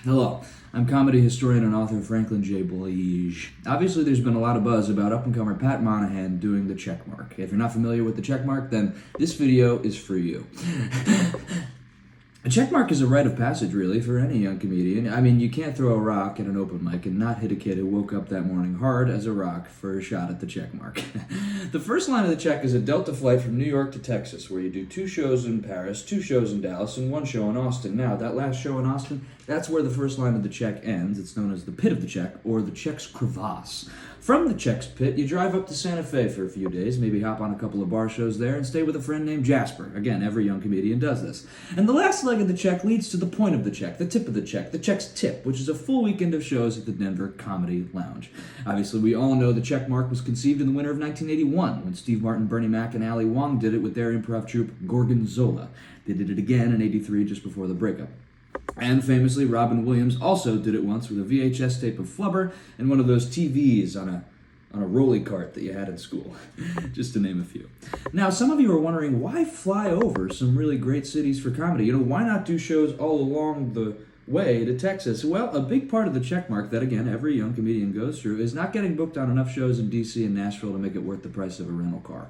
Hello, I'm comedy historian and author Franklin J. Blige. Obviously, there's been a lot of buzz about up-and-comer Pat Monahan doing the check mark. If you're not familiar with the check mark, then this video is for you. A check mark is a rite of passage, really, for any young comedian. I mean, you can't throw a rock at an open mic and not hit a kid who woke up that morning hard as a rock for a shot at the check mark. The first line of the check is a Delta flight from New York to Texas, where you do 2 shows in Paris, 2 shows in Dallas, and 1 show in Austin. Now, that last show in Austin, that's where the first line of the check ends. It's known as the pit of the check, or the check's crevasse. From the check's pit, you drive up to Santa Fe for a few days, maybe hop on a couple of bar shows there, and stay with a friend named Jasper. Again, every young comedian does this. And the last leg of the check leads to the point of the check, the tip of the check's tip, which is a full weekend of shows at the Denver Comedy Lounge. Obviously, we all know the check mark was conceived in the winter of 1981, when Steve Martin, Bernie Mac, and Ali Wong did it with their improv troupe Gorgonzola. They did it again in '83, just before the breakup. And famously, Robin Williams also did it once with a VHS tape of Flubber and one of those TVs on a rolly cart that you had in school, just to name a few. Now, some of you are wondering, why fly over some really great cities for comedy? Why not do shows all along the way to Texas? Well, a big part of the checkmark that, again, every young comedian goes through is not getting booked on enough shows in DC and Nashville to make it worth the price of a rental car.